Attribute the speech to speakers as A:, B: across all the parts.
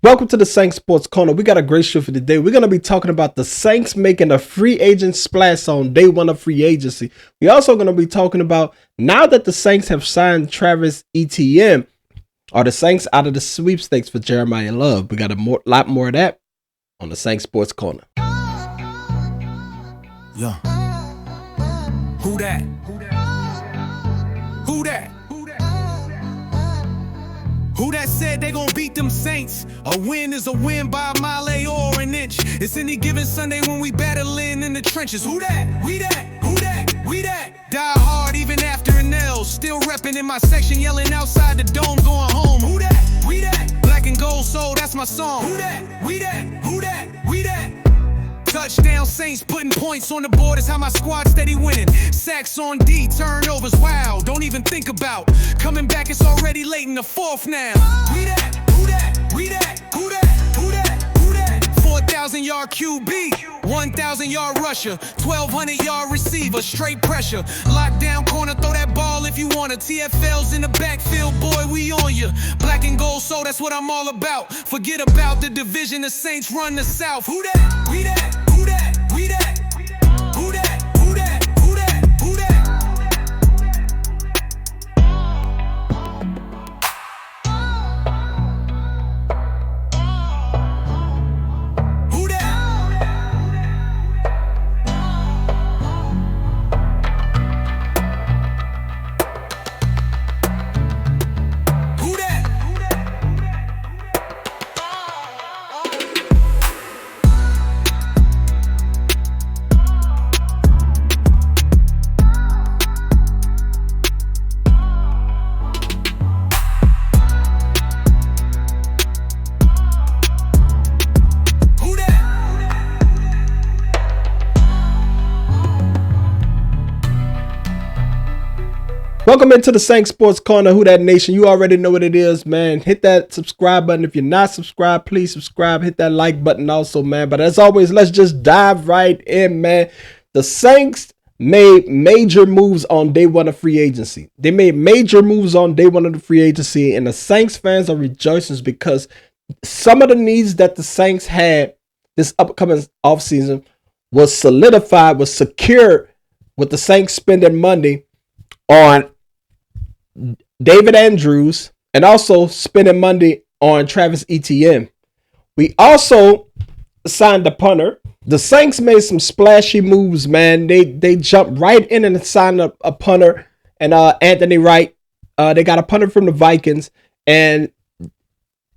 A: Welcome to the Saints Sports Corner. We got a great show for today. We're going to be talking about the Saints making a free agent splash on day one of free agency. We're also going to be talking about now that the Saints have signed Travis Etienne, are the Saints out of the sweepstakes for Jeremiah Love? We got a lot more of that on the Saints Sports Corner.
B: Yeah. Who that? Who that? Who that said they gon' beat them Saints? A win is a win by a mile or an inch. It's any given Sunday when we battling in the trenches. Who that? We that? Who that? We that? Die hard even after an L. Still reppin' in my section, yelling outside the dome, going home. Who that? We that? Black and gold soul, that's my song. Who that? We that? Who that? We that? Touchdown Saints putting points on the board is how my squad steady winning. Sacks on D, turnovers, wow, don't even think about coming back, it's already late in the fourth now. We that, who that, we that, who that, who that, who that. 4,000-yard QB, 1,000-yard rusher, 1,200-yard receiver, straight pressure. Lockdown corner, throw that ball if you want to. TFL's in the backfield, boy, we on you. Black and gold, so that's what I'm all about. Forget about the division, the Saints run the South. Who that, we that. Who that? We that? Who that? Who that? Who that? Who that? Who that? Who that?
A: Welcome into the Saints Sports Corner. Who that nation? You already know what it is, man. Hit that subscribe button. If you're not subscribed, please subscribe. Hit that like button also, man. But as always, let's just dive right in, man. The Saints made major moves on day one of free agency. They made major moves on day one of the free agency, and the Saints fans are rejoicing because some of the needs that the Saints had this upcoming offseason was solidified, was secured with the Saints spending money on David Andrews and also spending money on Travis Etienne. We also signed the punter. The Saints made some splashy moves, man. They jumped right in and signed a punter and Anthony Wright. They got a punter from the Vikings, and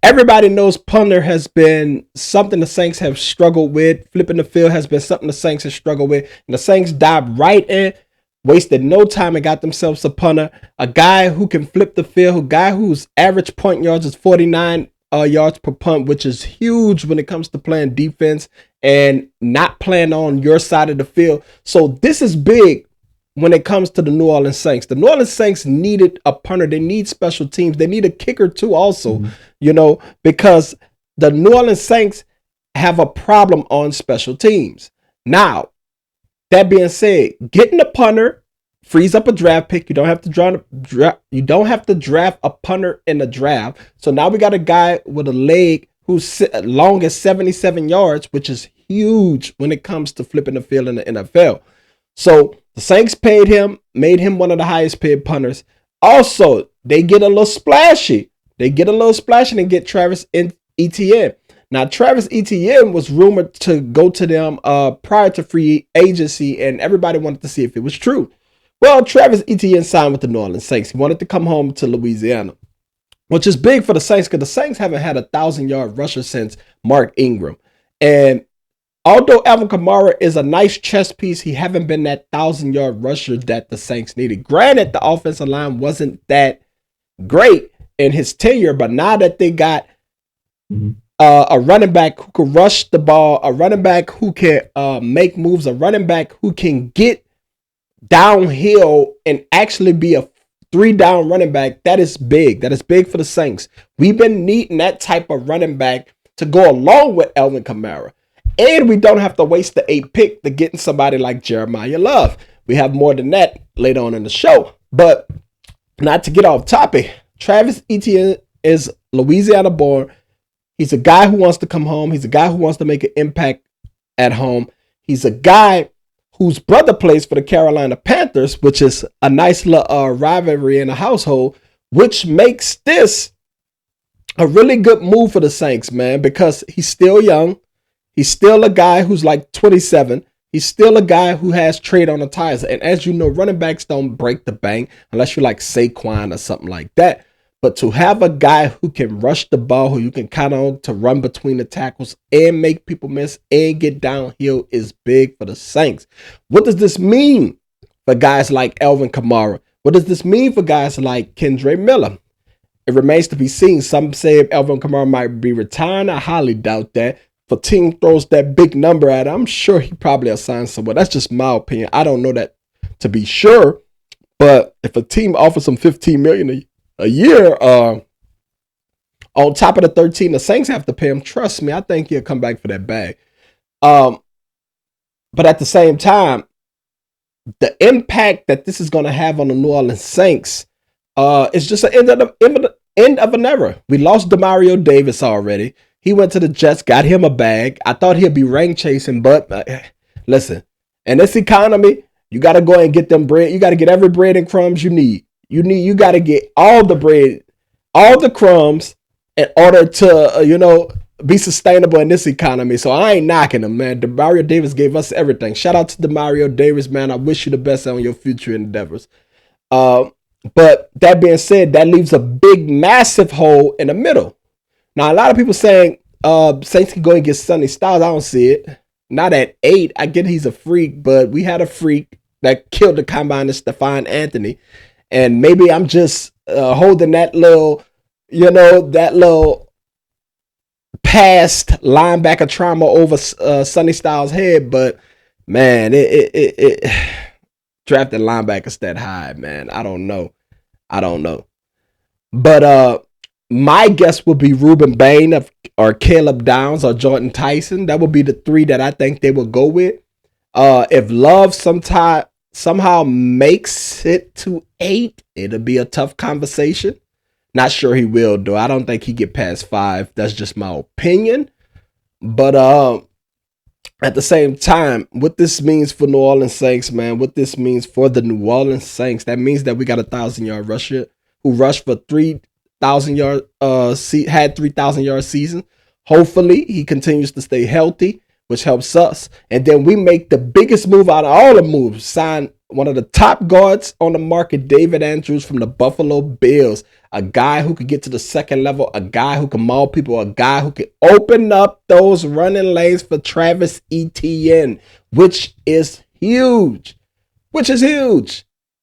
A: everybody knows punter has been something the Saints have struggled with. Flipping the field has been something the Saints have struggled with, and the Saints dived right in. Wasted no time and got themselves a punter, a guy who can flip the field, a guy whose average point yards is 49 yards per punt, which is huge when it comes to playing defense and not playing on your side of the field. So this is big when it comes to the New Orleans Saints. The New Orleans Saints needed a punter. They need special teams. They need a kicker too also, because the New Orleans Saints have a problem on special teams. Now, that being said, getting a punter frees up a draft pick. You don't have to draft a punter in the draft. So now we got a guy with a leg who's long as 77 yards, which is huge when it comes to flipping the field in the NFL. So the Saints paid him, made him one of the highest paid punters. Also, they get a little splashy. and get Travis Etienne. Now, Travis Etienne was rumored to go to them prior to free agency, and everybody wanted to see if it was true. Well, Travis Etienne signed with the New Orleans Saints. He wanted to come home to Louisiana, which is big for the Saints because the Saints haven't had a 1,000-yard rusher since Mark Ingram. And although Alvin Kamara is a nice chess piece, he haven't been that 1,000-yard rusher that the Saints needed. Granted, the offensive line wasn't that great in his tenure, but now that they got a running back who can rush the ball, a running back who can make moves, a running back who can get downhill and actually be a 3-down running back, that is big. That is big for the Saints. We've been needing that type of running back to go along with Alvin Kamara. And we don't have to waste the 8th pick to getting somebody like Jeremiah Love. We have more than that later on in the show. But not to get off topic, Travis Etienne is Louisiana born. He's a guy who wants to come home. He's a guy who wants to make an impact at home. He's a guy whose brother plays for the Carolina Panthers, which is a nice little rivalry in the household, which makes this a really good move for the Saints, man, because he's still young. He's still a guy who's like 27. He's still a guy who has trade on the tires. And as you know, running backs don't break the bank unless you're like Saquon or something like that. But to have a guy who can rush the ball, who you can count on to run between the tackles and make people miss and get downhill is big for the Saints. What does this mean for guys like Alvin Kamara? What does this mean for guys like Kendre Miller? It remains to be seen. Some say Alvin Kamara might be retiring. I highly doubt that. If a team throws that big number at him, I'm sure he probably assigns somewhere. That's just my opinion. I don't know that to be sure. But if a team offers him $15 million a year, on top of the 13 the Saints have to pay him, trust me, I think he'll come back for that bag. But at the same time, the impact that this is going to have on the New Orleans Saints is just an end of an era. We lost Demario Davis already. He went to the Jets, got him a bag. I thought he'd be ring chasing, but listen, in this economy, you got to go and get them bread. You got to get every bread and crumbs you need. You got to get all the bread, all the crumbs in order to, be sustainable in this economy. So I ain't knocking him, man. Demario Davis gave us everything. Shout out to Demario Davis, man. I wish you the best on your future endeavors. But that being said, that leaves a big, massive hole in the middle. Now, a lot of people saying Saints can go and get Sonny Styles. I don't see it. Not at 8. I get he's a freak, but we had a freak that killed the combine, Stephon Anthony. And maybe I'm just holding that little, that little past linebacker trauma over Sonny Styles' head. But, man, it drafted linebackers that high, man. I don't know. But my guess would be Ruben Bain or Caleb Downs or Jordan Tyson. That would be the 3 that I think they would go with. If Love somehow makes it to 8, it'll be a tough conversation. Not sure he will, though. I don't think he get past 5. That's just my opinion. But at the same time, what this means for New Orleans Saints, man, what this means for the New Orleans Saints, that means that we got a 1,000-yard rusher who rushed for 3,000 yard had 3,000 yard season. Hopefully he continues to stay healthy, which helps us. And then we make the biggest move out of all the moves, sign one of the top guards on the market, David Andrews from the Buffalo Bills, a guy who could get to the second level, a guy who can maul people, a guy who can open up those running lanes for Travis Etienne, which is huge.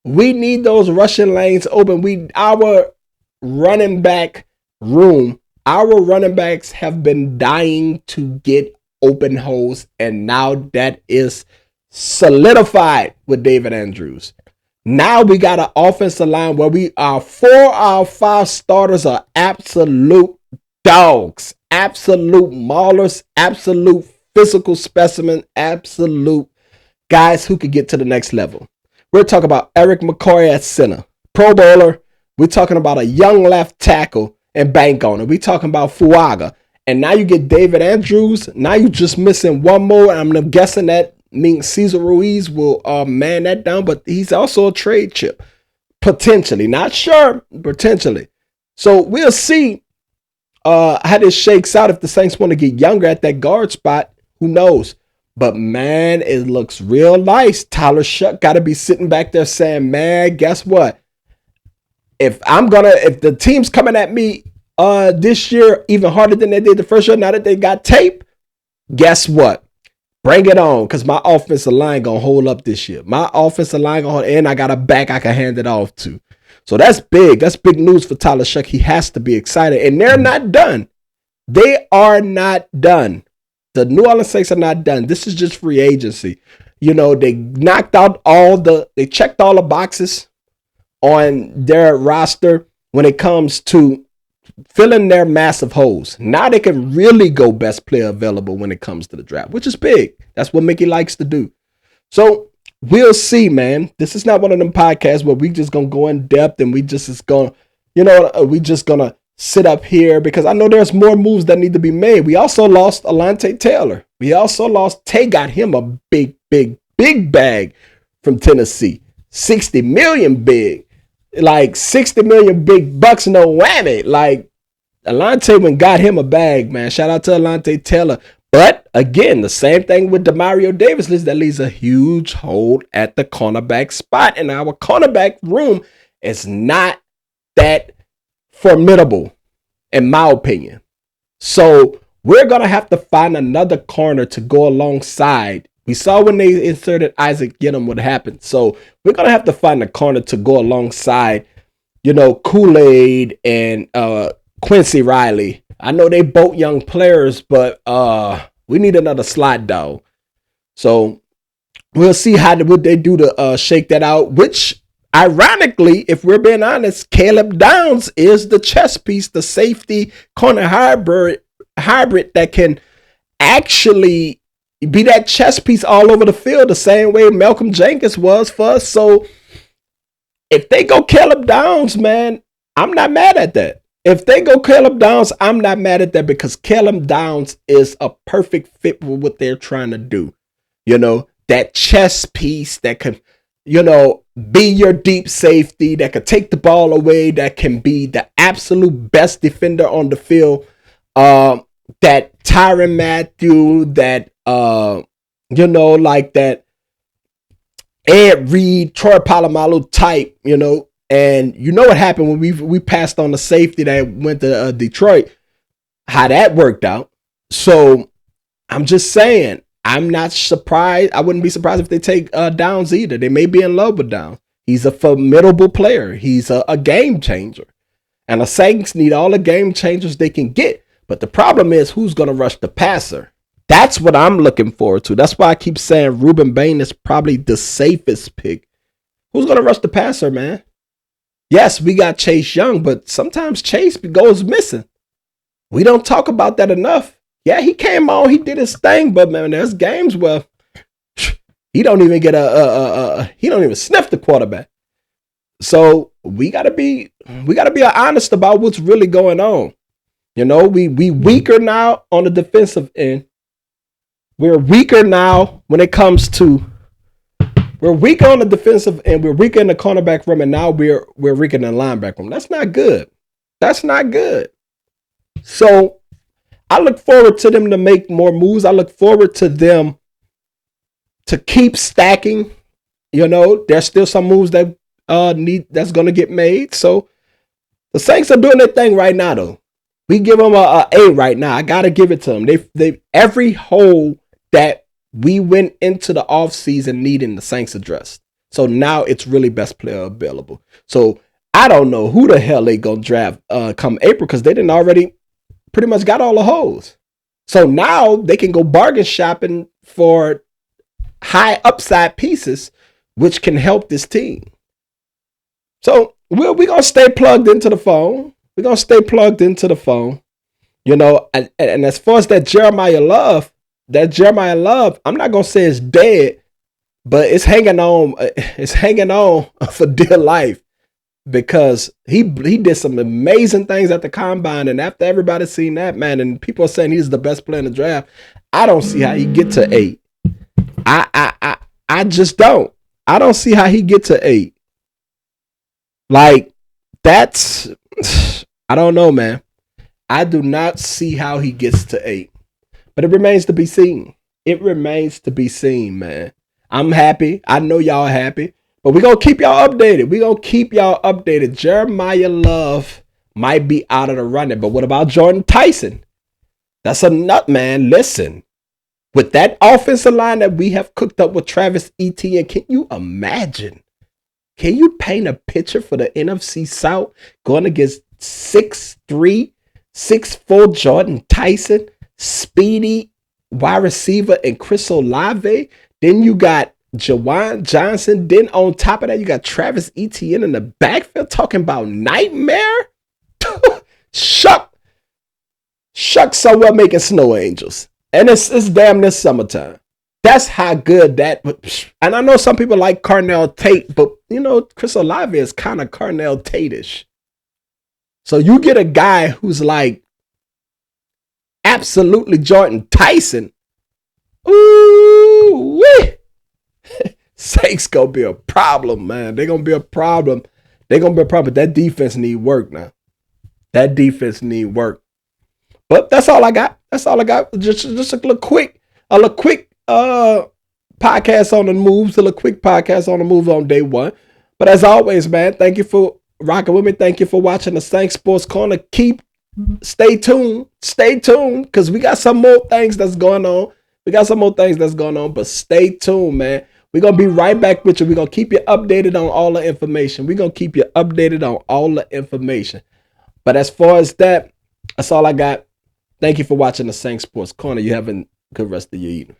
A: We need those rushing lanes open. Our running back room, our running backs have been dying to get open holes, and now that is solidified with David Andrews. Now we got an offensive line where our 5 starters are absolute dogs, absolute maulers, absolute physical specimen, absolute guys who could get to the next level. We're talking about Eric McCoy at center, Pro Bowler. We're talking about a young left tackle and bank owner. We're talking about Fuaga. And now you get David Andrews. Now you're just missing one more. I'm guessing that means Cesar Ruiz will man that down, but he's also a trade chip. Potentially. Not sure. Potentially. So we'll see how this shakes out. If the Saints want to get younger at that guard spot, who knows? But, man, it looks real nice. Tyler Shuck got to be sitting back there saying, man, guess what? If the team's coming at me this year even harder than they did the first year, now that they got tape, guess what? Bring it on, because my offensive line going to hold up this year. My offensive line going to hold, and I got a back I can hand it off to. So that's big. That's big news for Tyler Shuck. He has to be excited. And they're not done. They are not done. The New Orleans Saints are not done. This is just free agency. They knocked out they checked all the boxes on their roster when it comes to filling their massive holes. Now they can really go best player available when it comes to the draft, which is big. That's what Mickey likes to do. So we'll see, man. This is not one of them podcasts where we just gonna go in depth and we just is gonna, we just gonna sit up here because I know there's more moves that need to be made. We also lost Alontae Taylor. We also lost Tay, got him a big bag from Tennessee. 60 million big. Like 60 million big bucks, no whammy. Like Alontae went got him a bag, man. Shout out to Alontae Taylor. But again, the same thing with Demario Davis that leaves a huge hole at the cornerback spot. And our cornerback room is not that formidable, in my opinion. So we're going to have to find another corner to go alongside. We saw when they inserted Isaac Gidham what happened. So we're going to have to find a corner to go alongside, Kool-Aid and Quincy Riley. I know they both young players, but we need another slot dog. So we'll see what they do to shake that out, which ironically, if we're being honest, Caleb Downs is the chess piece, the safety corner hybrid that can actually be that chess piece all over the field the same way Malcolm Jenkins was for us. So if they go Caleb Downs, man, I'm not mad at that. If they go Caleb Downs, I'm not mad at that because Caleb Downs is a perfect fit with what they're trying to do. That chess piece that can, be your deep safety, that can take the ball away, that can be the absolute best defender on the field. That Tyrann Mathieu, that like that Ed Reed, Troy Polamalu type, and what happened when we passed on the safety that went to Detroit, how that worked out. So I'm just saying, I'm not surprised. I wouldn't be surprised if they take Downs either. They may be in love with Downs. He's a formidable player. He's a game changer. And the Saints need all the game changers they can get. But the problem is, who's going to rush the passer? That's what I'm looking forward to. That's why I keep saying Ruben Bain is probably the safest pick. Who's going to rush the passer, man? Yes, we got Chase Young, but sometimes Chase goes missing. We don't talk about that enough. Yeah, he came on, he did his thing, but man, there's games where he don't even get he don't even sniff the quarterback. So we gotta be honest about what's really going on. We weaker now on the defensive end. We're weaker now when it comes to. We're weaker on the defensive end. We're weaker in the cornerback room, and now we're weaker in the linebacker room. That's not good. That's not good. So I look forward to them to make more moves. I look forward to them to keep stacking. There's still some moves that that's gonna get made. So the Saints are doing their thing right now, though. We give them a A right now. I gotta give it to them. They every hole that we went into the offseason needing the Saints addressed. So now it's really best player available. So I don't know who the hell they gonna draft come April because they didn't already pretty much got all the holes. So now they can go bargain shopping for high upside pieces, which can help this team. So we're going to stay plugged into the phone. We're going to stay plugged into the phone. And as far as that Jeremiah Love, I'm not going to say it's dead, but it's hanging on. It's hanging on for dear life because he did some amazing things at the combine. And after everybody's seen that, man, and people are saying he's the best player in the draft, I don't see how he get to 8. I just don't. I don't see how he get to 8. Like, that's, I don't know, man. I do not see how he gets to 8. But it remains to be seen. It remains to be seen, man. I'm happy. I know y'all happy. But we're going to keep y'all updated. Jeremiah Love might be out of the running. But what about Jordan Tyson? That's a nut, man. Listen. With that offensive line that we have cooked up with Travis Etienne, can you imagine? Can you paint a picture for the NFC South going against 6'3", 6'4" Jordan Tyson, speedy wide receiver, and Chris Olave? Then you got Jawan Johnson. Then on top of that, you got Travis Etienne in the backfield talking about nightmare. Shucks somewhere making snow angels. And it's damn near summertime. That's how good that. And I know some people like Carnell Tate, but Chris Olave is kind of Carnell Tate-ish. So you get a guy who's like absolutely Jordan Tyson. Ooh, Saints gonna be a problem, man. They're gonna be a problem. They're gonna be a problem. That defense need work now. That defense need work. But that's all I got. That's all I got. Just a little quick podcast on the moves. A little quick podcast on the moves on day one. But as always, man, thank you for rocking with me. Thank you for watching the Saints Sports Corner. Stay tuned, because we got some more things that's going on. But stay tuned, man. We're going to be right back with you. We're going to keep you updated on all the information. But as far as that, that's all I got. Thank you for watching the Saints Sports Corner. You have a good rest of your evening.